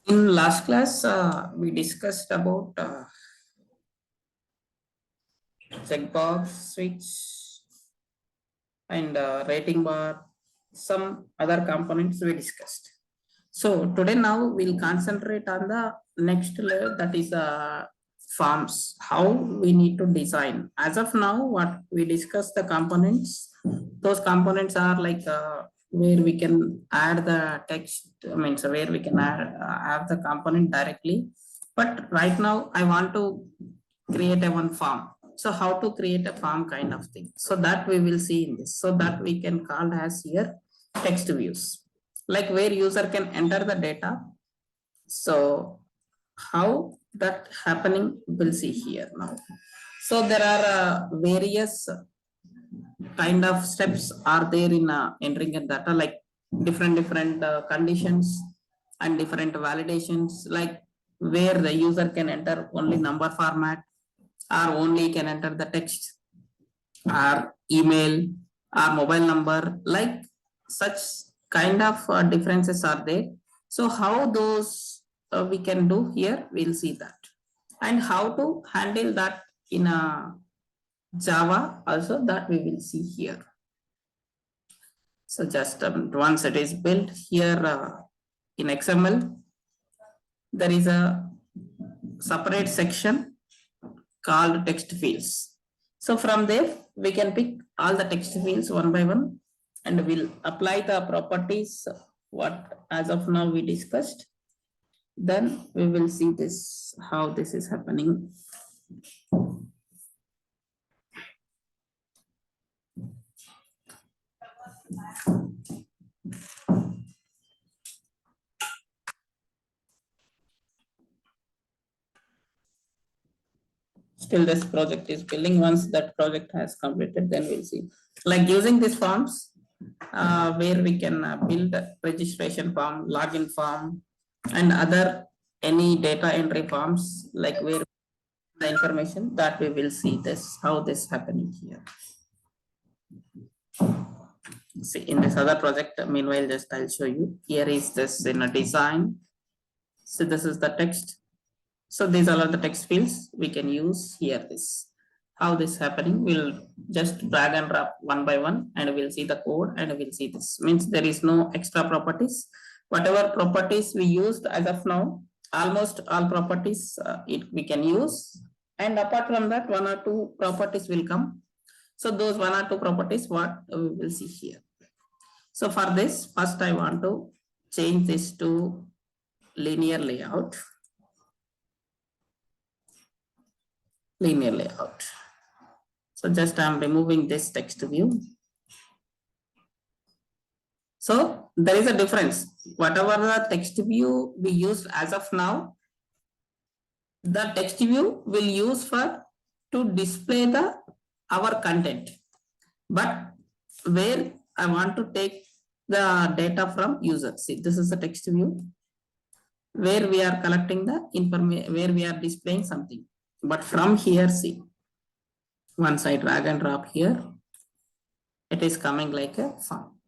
In last class, we discussed about checkbox, switch, and rating bar, some other components we discussed. So today now we'll concentrate on the next layer, that is forms, how we need to design. As of now, what we discussed the components, those components are like where we can add the text, I mean, so where we can add the component directly. But right now I want to create a one form. So how to create a form kind of thing. So that we will see in this. So that we can call as here text views, like where user can enter the data. So how that happening, we'll see here now. So there are various kind of steps are there in entering a data, like different conditions and different validations, like where the user can enter only number format or only can enter the text or email or mobile number, like such kind of differences are there. So how those we can do here, we'll see that, and how to handle that in a Java also, that we will see here. So just once it is built here in XML, there is a separate section called text fields. So from there, we can pick all the text fields one by one, and we'll apply the properties what as of now we discussed. Then we will see this, how this is happening. Still this project is building. Once that project has completed, then we'll see. Like using these forms, where we can build registration form, login form, and other any data entry forms, like where the information, that we will see this, how this happening here. See in this other project, meanwhile, just I'll show you. Here is this in a design. So this is the text. So these are all the text fields we can use here. This how this happening, we'll just drag and drop one by one, and we'll see the code, and we'll see this means there is no extra properties. Whatever properties we used as of now, almost all properties we can use, and apart from that, one or two properties will come. So those one or two properties what we will see here. So for this, first I want to change this to linear layout. Linear layout. So just I'm removing this text view. So there is a difference. Whatever the text view we used as of now, the text view will use for to display the our content. But where I want to take the data from user. See, this is the text view where we are collecting the information, where we are displaying something. But from here, see, once I drag and drop here, it is coming like a form.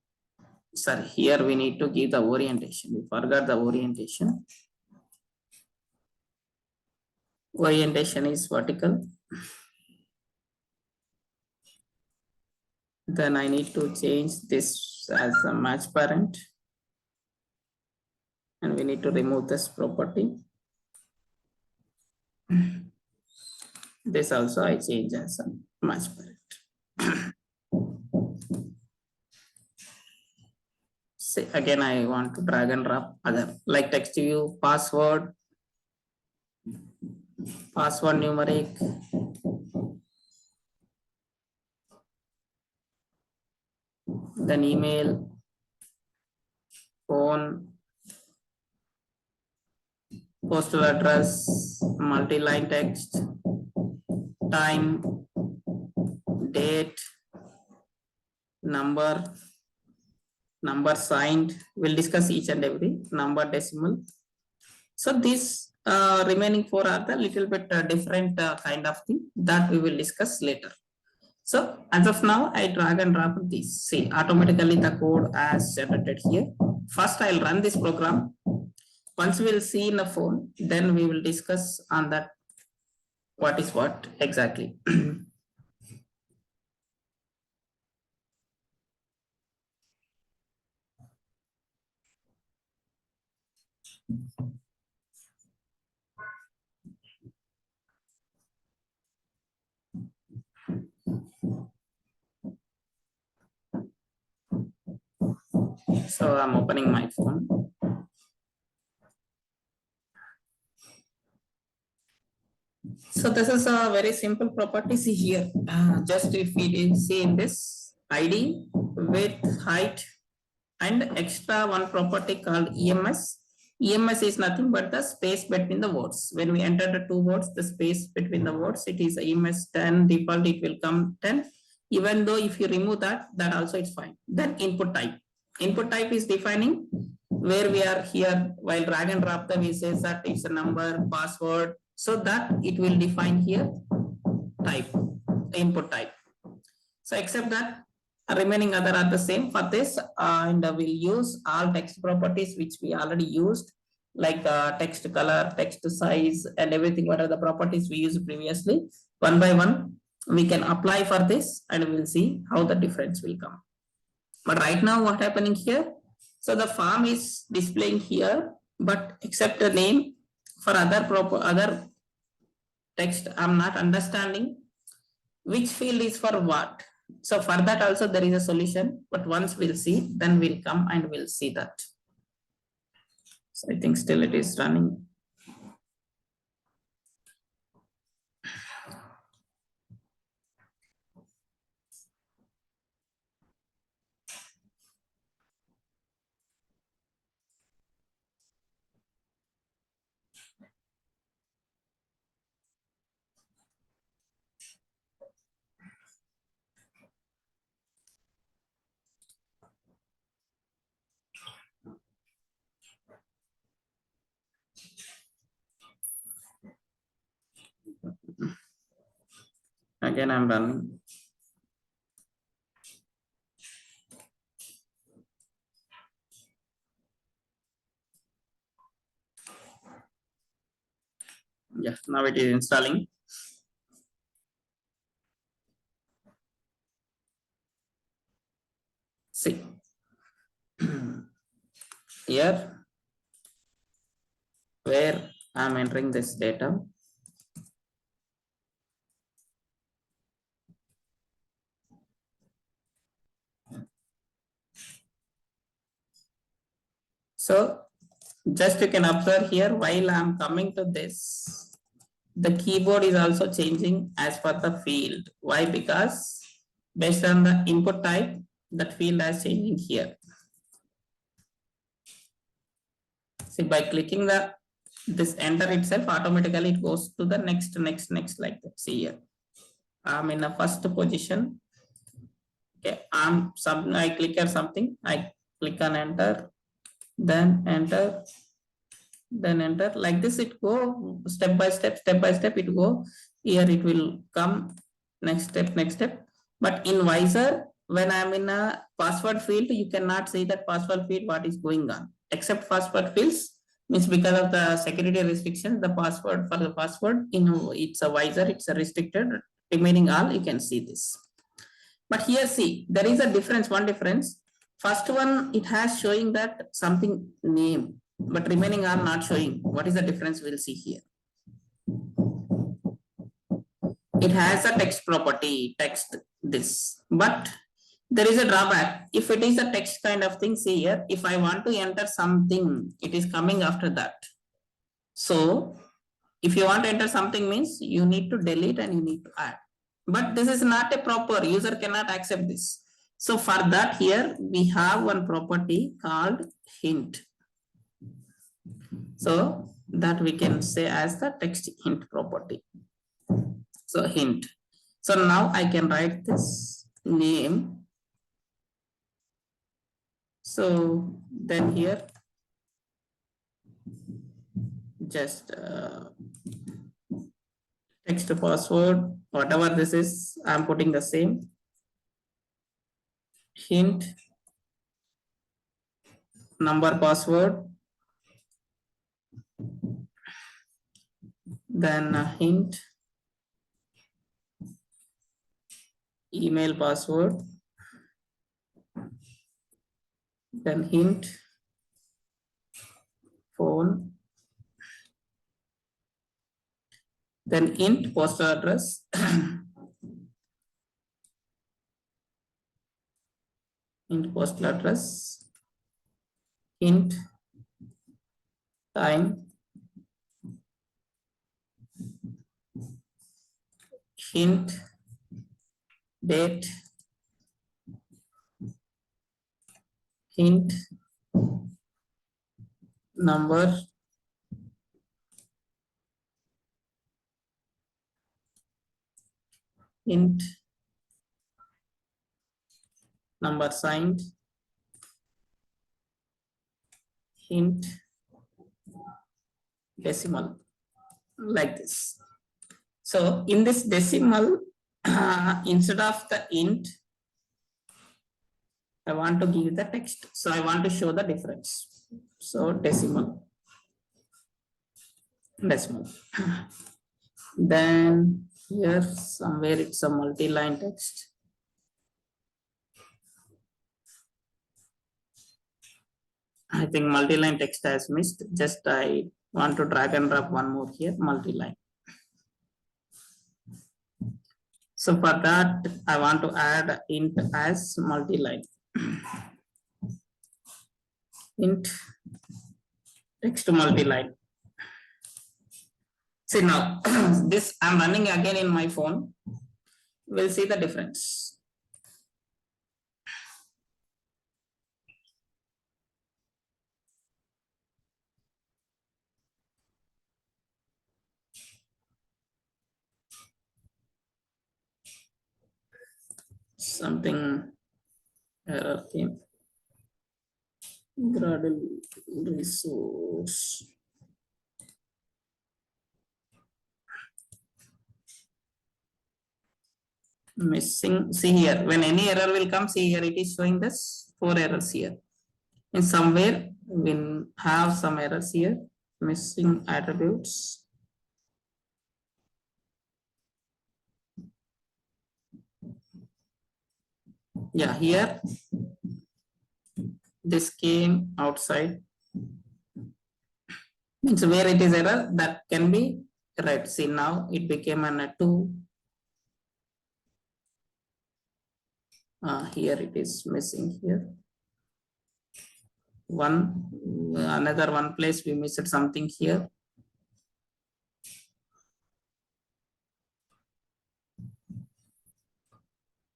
Sorry, here we need to give the orientation. We forgot the orientation. Orientation is vertical. Then I need to change this as a match parent. And we need to remove this property. This also I change as a match parent. See, again, I want to drag and drop other, like text view, password numeric, then email, phone, postal address, multi-line text, time, date, number signed. We'll discuss each and every number, decimal. So these remaining four are the little bit different kind of thing that we will discuss later. So as of now, I drag and drop these. See, automatically the code as generated here. First, I'll run this program. once we'll see in the phone, then we will discuss on that what is what exactly. So I'm opening my phone. So this is a very simple property. See here, just if we see in this ID, width, height, and extra one property called EMS. EMS is nothing but the space between the words. When we enter the two words, the space between the words, it is EMS 10, default it will come 10. Even though if you remove that, that also is fine. Then input type. Input type is defining where we are here while drag and drop the we says that it's a number, password, so that it will define here type, input type. So except that remaining other are the same for this, and we'll use all text properties which we already used, like text color, text size, and everything. What are the properties we used previously? One by one, we can apply for this, and we'll see how the difference will come. But right now, what happening here? So the form is displaying here, but except the name for other text, I'm not understanding which field is for what. So for that also there is a solution, but once we'll see, then we'll come and we'll see that. So I think still it is running. Again, I'm running. Yeah, now it is installing. See, here where I'm entering this data. So just you can observe here while I'm coming to this, the keyboard is also changing as per the field. Why? Because based on the input type, that field is changing here. See, by clicking this enter itself, automatically it goes to the next like that. See here, I'm in the first position. Okay, I click on something, I click on enter, then enter, then enter. Like this, it go step by step it go. Here it will come next step. But in Visor, when I'm in a password field, you cannot see that password field what is going on. Except password fields, means because of the security restrictions, the password for the password, it's a Visor, it's a restricted. Remaining all, you can see this. But here, see, there is a difference, one difference. First one, it has showing that something name, but remaining are not showing. What is the difference? We'll see here. It has a text property, text this, but there is a drawback. If it is a text kind of thing, see here, if I want to enter something, it is coming after that. So if you want to enter something means you need to delete and you need to add. But this is not a proper, user cannot accept this. So for that here, we have one property called hint. So that we can say as the text hint property. So hint. So now I can write this name. So then here, just text password, whatever this is, I'm putting the same. Hint, number password, then hint email password, then hint phone, then int postal address, int postal address, hint time, hint date, hint number, hint number signed, hint decimal, like this. So in this decimal, instead of the int, I want to give the text. So I want to show the difference. So decimal. Then here somewhere it's a multi-line text. I think multi-line text has missed. Just I want to drag and drop one more here, multi-line. So for that, I want to add int as multi-line. Int text multi-line. See now, this I'm running again in my phone. We'll see the difference. Something error came. Gradle resource. Missing. See here, when any error will come, see here it is showing this 4 errors here. In somewhere we'll have some errors here. Missing attributes. Yeah, here this came outside. Means where it is error, that can be right. See now it became an 2. Here it is missing here. Another one place we missed something here.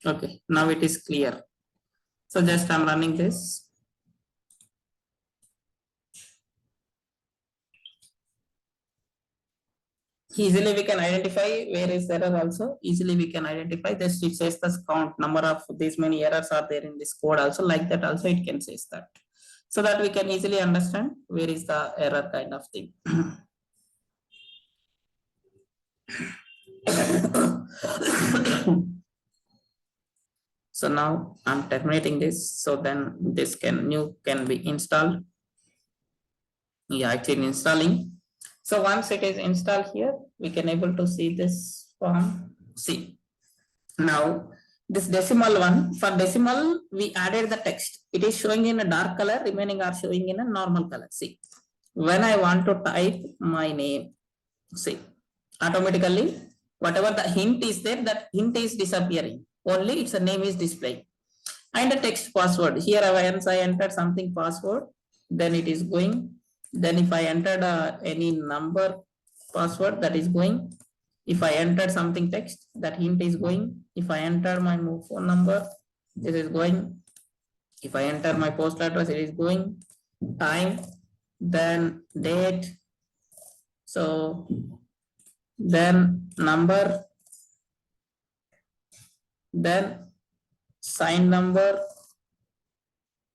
Okay, now it is clear. So just I'm running this. Easily we can identify where is error also. Easily we can identify this. It says the count number of these many errors are there in this code also. Like that also it can say that. So that we can easily understand where is the error kind of thing. So now I'm terminating this. So then this can be installed. Yeah, actually installing. So once it is installed here, we can able to see this form. See now this decimal one, for decimal we added the text. It is showing in a dark color, remaining are showing in a normal color. See, when I want to type my name, see, automatically whatever the hint is there, that hint is disappearing. Only its name is displaying. And the text password. Here once I entered something password, then it is going. Then if I entered any number password, that is going. If I entered something text, that hint is going. If I enter my phone number, this is going. If I enter my postal address, it is going. Time, then date. So then number, then sign number,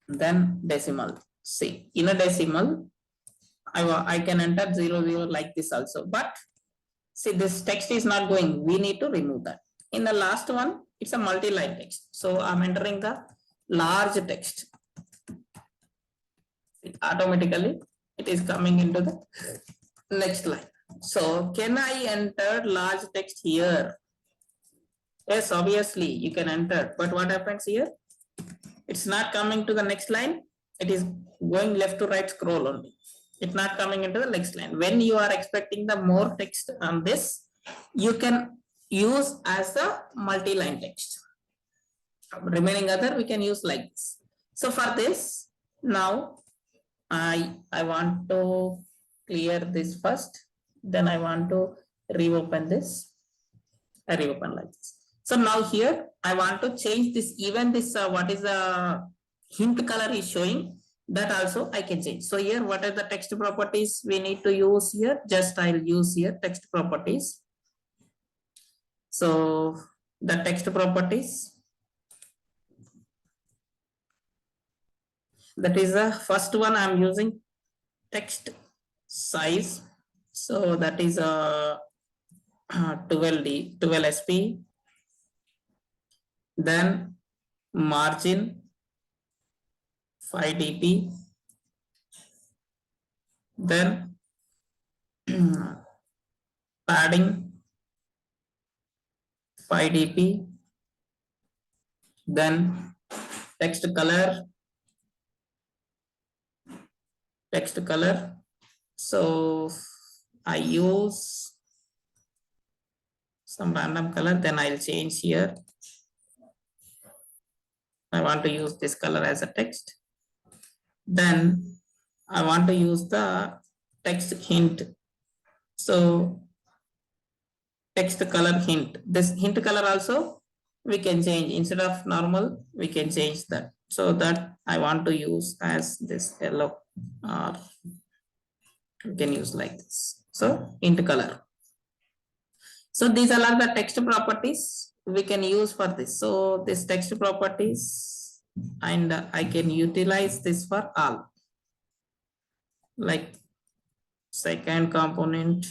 then decimal. See, in a decimal, I can enter 00 like this also, but see this text is not going. We need to remove that. In the last one, it's a multi-line text. So I'm entering the large text. Automatically, it is coming into the next line. So can I enter large text here? Yes, obviously you can enter, but what happens here? It's not coming to the next line. It is going left to right scroll only. It's not coming into the next line. When you are expecting the more text on this, you can use as a multi-line text. Remaining other we can use like this. So for this, now I want to clear this first. Then I want to reopen this. I reopen like this. So now here I want to change this, even this what is the hint color is showing, that also I can change. So here what are the text properties we need to use here? Just I'll use here text properties. So the text properties, that is the first one I'm using text size. So that is a 12D, 12 SP. Then margin 5 dp, then padding 5 dp, then text color. So I use some random color, then I'll change here. I want to use this color as a text. Then I want to use the text hint. So text color hint. This hint color also we can change. Instead of normal, we can change that. So that I want to use as this yellow, or we can use like this. So hint color. So these are the text properties we can use for this. So this text properties, and I can utilize this for all. Like second component,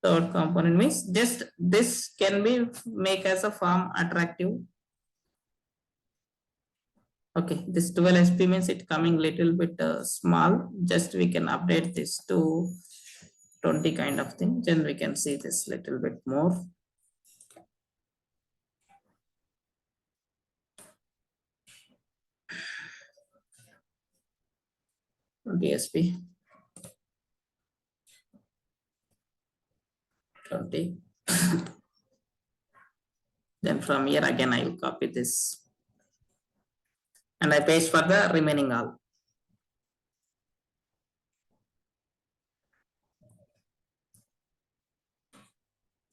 third component, means just this can be make as a form attractive. Okay, this 12 SP means it coming little bit small. Just we can update this to 20 kind of thing. Then we can see this little bit more. DSP 20. Then from here again I will copy this and I paste for the remaining all.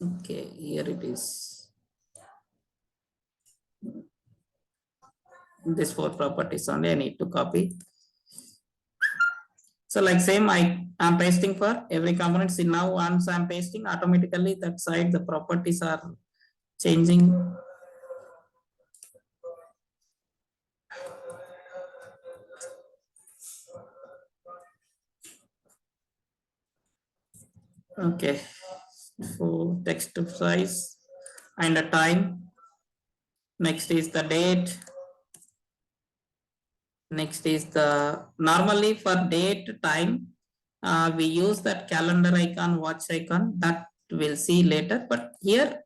Okay, here it is. This 4 properties only I need to copy. So like same, I'm pasting for every component. See now once I'm pasting, automatically that side the properties are changing. Okay, so text size and the time. Next is the date. Next is the, normally for date, time, we use that calendar icon, watch icon, that we'll see later. But here,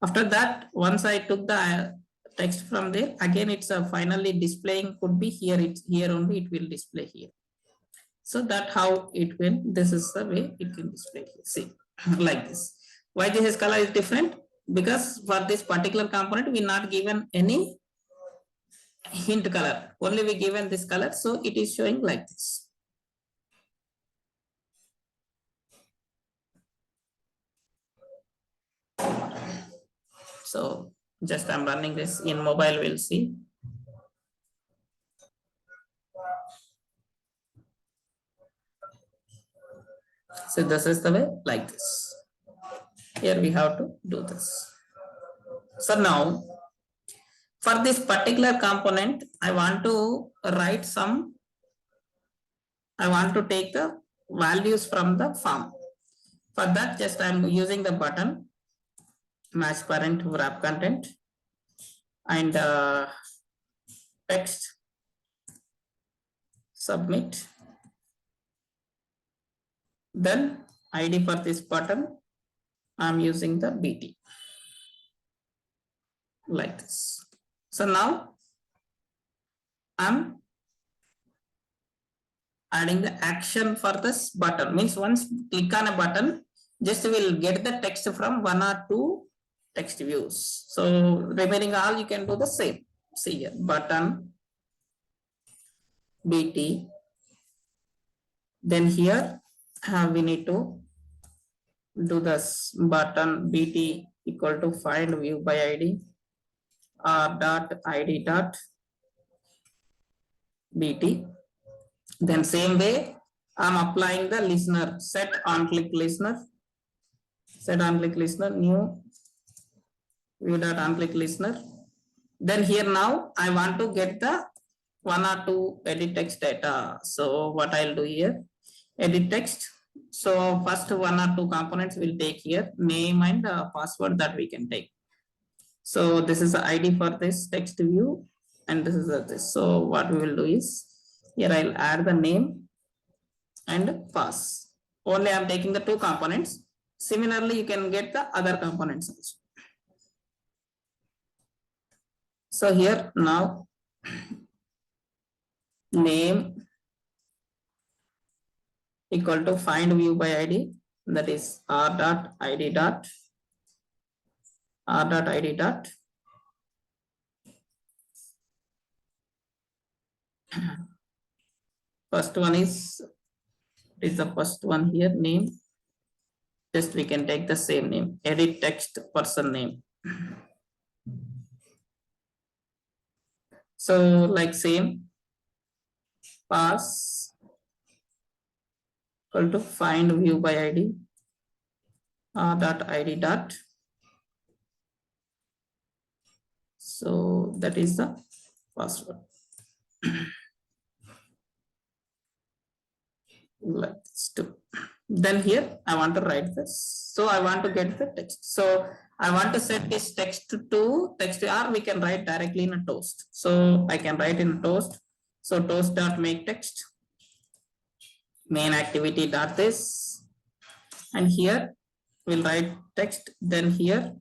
after that, once I took the text from there, again it's finally displaying, could be here, it's here only, it will display here. So that how it will, this is the way it can display here. See, like this. Why this color is different? Because for this particular component, we not given any hint color, only we given this color, so it is showing like this. So just I'm running this in mobile, we'll see. So this is the way, like this. Here we have to do this. So now for this particular component, I want to write some, I want to take the values from the form. For that, just I'm using the button match parent wrap content and text submit. Then ID for this button, I'm using the BT like this. So now I'm adding the action for this button. Means once click on a button, just will get the text from one or two text views. So remaining all you can do the same. See here, button BT. Then here we need to do this button BT equal to find view by ID dot ID dot BT. Then same way I'm applying the listener set on click listener, new view dot on click listener. Then here now I want to get the one or two edit text data. So what I'll do here, edit text. So first one or two components will take here, name and password that we can take. So this is the ID for this text view and this is this. So what we will do is here I'll add the name and pass. Only I'm taking the two components. Similarly, you can get the other components also. So here now name equal to find view by ID, that is r dot id dot first one is the first one here, name. Just we can take the same name, edit text person name. So like same pass equal to find view by ID dot id dot. So that is the password. Let's do. Then here I want to write this. So I want to get the text. So I want to set this text to text, or we can write directly in a toast. So I can write in a toast. So toast dot make text, main activity dot this, and here we'll write text. Then here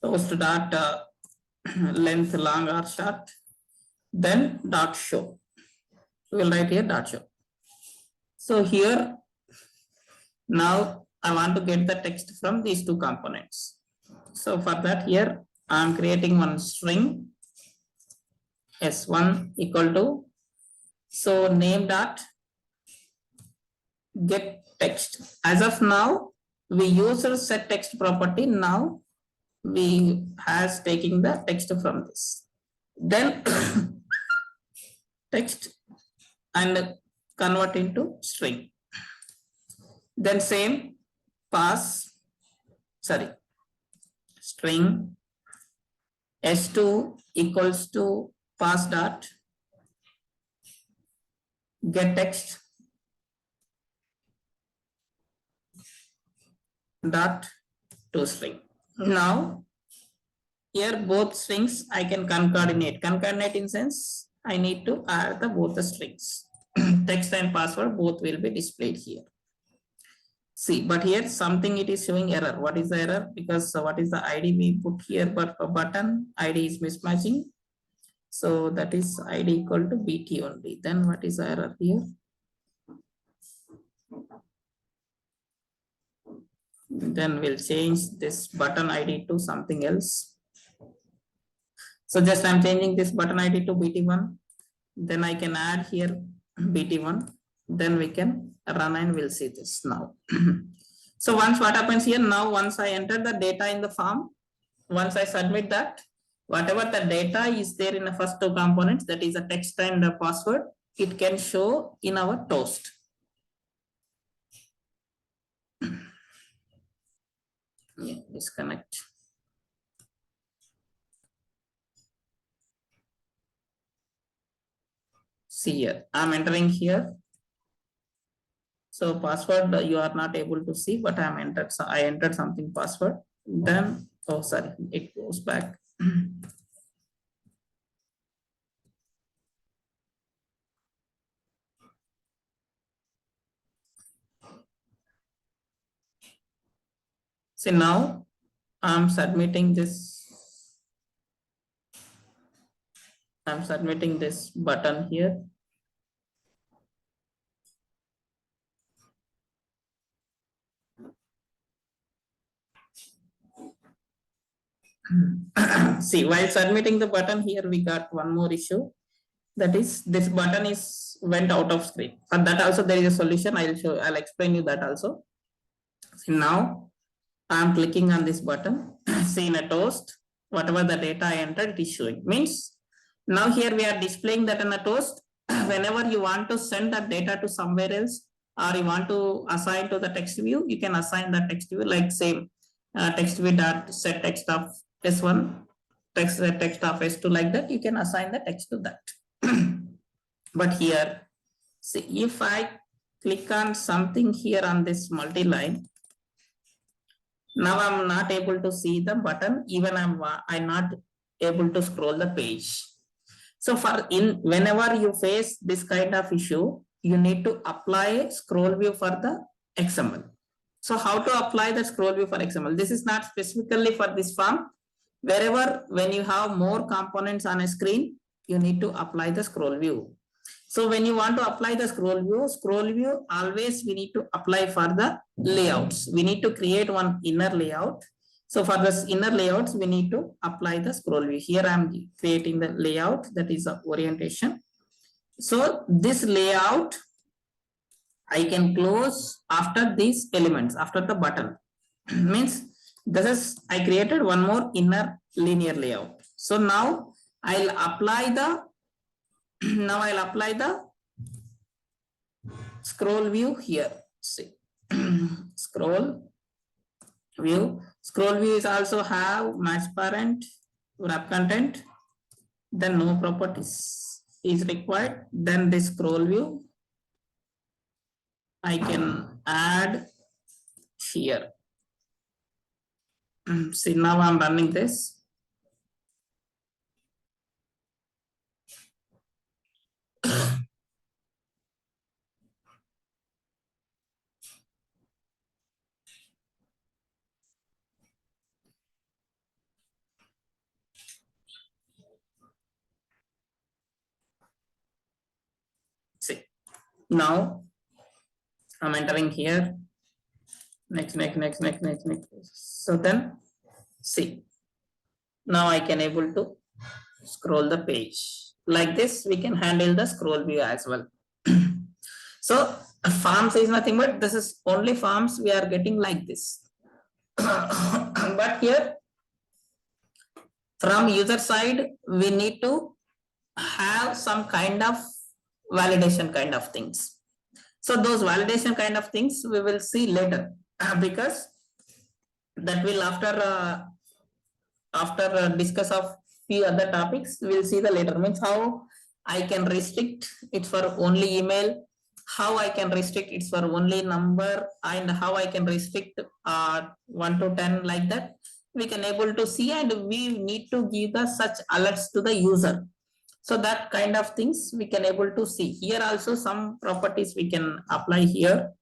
toast dot length long or short, then dot show. We'll write here dot show. So here now I want to get the text from these two components. So for that here I'm creating one string s1 equal to, so name dot get text. As of now we use a set text property. Now we has taking the text from this, then text and convert into string. Then same pass, string s2 equals to pass dot get text dot to string. Now here both strings I can concatenate. Concatenate in sense I need to add the both the strings. Text and password both will be displayed here. See, but here something it is showing error. What is the error? Because what is the ID we put here, but a button ID is mismatching. So that is ID equal to BT only. Then what is the error here? Then we'll change this button ID to something else. So just I'm changing this button ID to BT1. Then I can add here BT1. Then we can run and we'll see this now. So once what happens here, now once I enter the data in the form, once I submit that, whatever the data is there in the first two components, that is a text and a password, it can show in our toast. Yeah, disconnect. See here, I'm entering here. So password you are not able to see, but I'm entered. So I entered something password. Then oh sorry, it goes back. See, now I'm submitting this. I'm submitting this button here. See, while submitting the button here, we got one more issue. That is, this button is went out of screen. But that also there is a solution. I'll explain you that also. See, now I'm clicking on this button. See, in a toast, whatever the data I entered, it is showing. Means now here we are displaying that in a toast. Whenever you want to send that data to somewhere else, or you want to assign to the text view, you can assign the text view, like same text view dot set text of S1, text of S2, like that. You can assign the text to that. But here, see, if I click on something here on this multi-line, now I'm not able to see the button, even I'm not able to scroll the page. So whenever you face this kind of issue, you need to apply scroll view for the XML. So how to apply the scroll view for XML? This is not specifically for this form. Wherever, when you have more components on a screen, you need to apply the scroll view. So when you want to apply the scroll view, always we need to apply for the layouts. We need to create one inner layout. So for this inner layouts, we need to apply the scroll view. Here I'm creating the layout, that is the orientation. So this layout, I can close after these elements, after the button. Means this is, I created one more inner linear layout. So now I'll apply the scroll view here. See, scroll view is also have match parent, wrap content, then no properties is required. Then this scroll view I can add here. See, now I'm running this. See, now I'm entering here. Next. So then, see, now I can able to scroll the page. Like this, we can handle the scroll view as well. So forms is nothing but this is only forms we are getting like this. But here, from user side, we need to have some kind of validation kind of things. So those validation kind of things we will see later, because that will after discuss of few other topics, we'll see the later. Means how I can restrict it for only email, how I can restrict it for only number, and how I can restrict 1 to 10, like that. We can able to see, and we need to give the such alerts to the user. So that kind of things we can able to see. Here also some properties we can apply here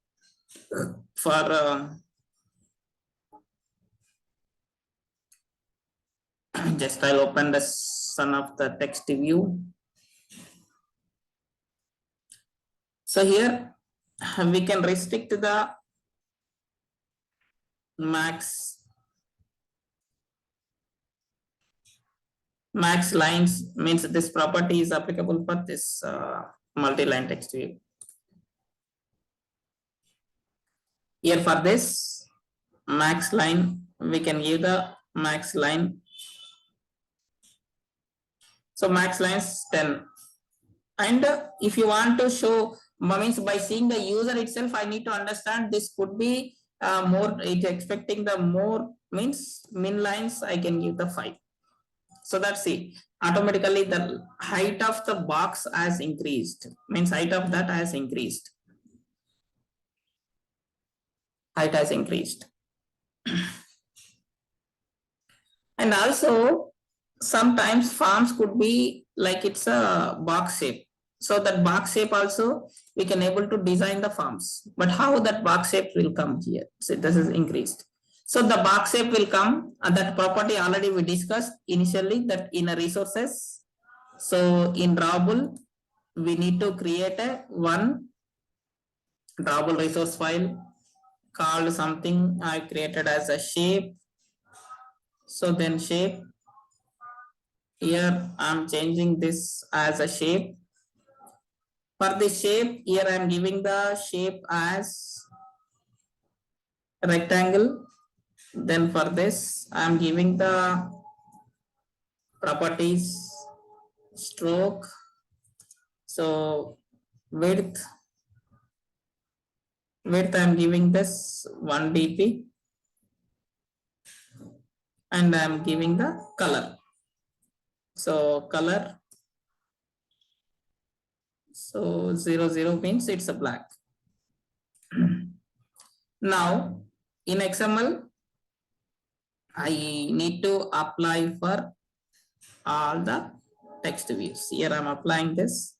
for just I'll open the son of the text view. So here we can restrict the max lines, means this property is applicable for this multi-line text view. Here for this max line, we can give the max line. So max lines 10. And if you want to show, means by seeing the user itself, I need to understand this could be more, it's expecting the more, means min lines, I can give the 5. So that's it. Automatically the height of the box has increased, means height of that has increased. Height has increased. And also sometimes forms could be like it's a box shape. So that box shape also we can able to design the forms. But how that box shape will come here? So this is increased. So the box shape will come, and that property already we discussed initially that in a resources. So in drawable, we need to create a one drawable resource file called something I created as a shape. So then shape, here I'm changing this as a shape. For the shape, here I'm giving the shape as rectangle. Then for this, I'm giving the properties stroke. So width I'm giving this 1 dp, and I'm giving the color. So color, so 00 means it's a black. Now in XML, I need to apply for all the text views. Here I'm applying this,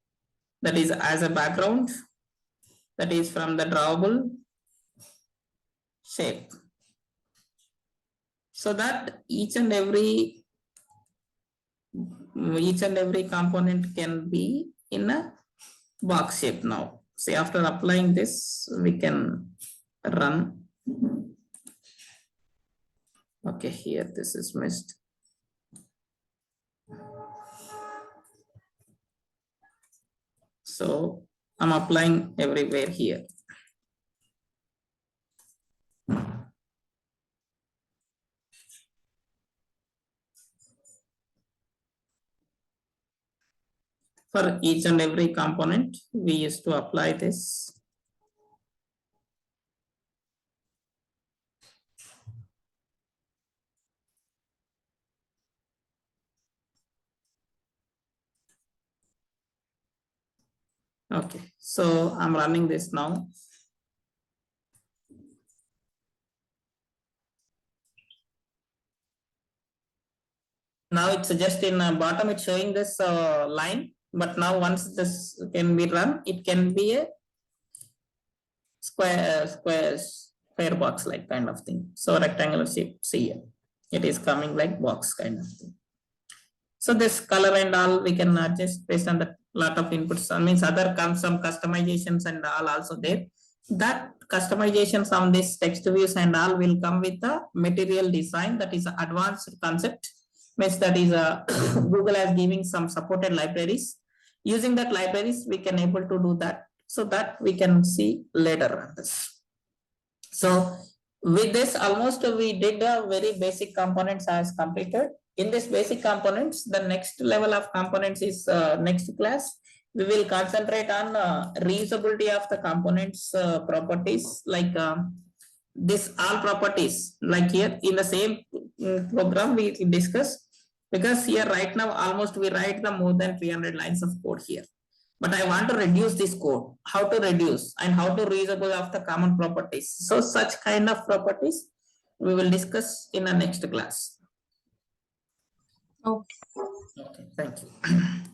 that is as a background, that is from the drawable shape, so that each and every component can be in a box shape. Now see, after applying this, we can run. Okay, here this is missed. So I'm applying everywhere here. For each and every component, we used to apply this. Okay, so I'm running this now. Now it's just in bottom, it's showing this line, but now once this can be run, it can be a square box like kind of thing. So rectangular shape, see here, it is coming like box kind of thing. So this color and all we can adjust based on the lot of inputs. That means other comes some customizations and all also there. That customizations on this text views and all will come with the material design, that is advanced concept. Means that is Google has giving some supported libraries. Using that libraries, we can able to do that. So that we can see later on this. So with this, almost we did a very basic components as completed. In this basic components, the next level of components is next class. We will concentrate on reusability of the components properties, like this all properties, like here in the same program we discuss, because here right now almost we write the more than 300 lines of code here. But I want to reduce this code, how to reduce and how to reusable of the common properties. So such kind of properties we will discuss in the next class. Okay. Okay, thank you.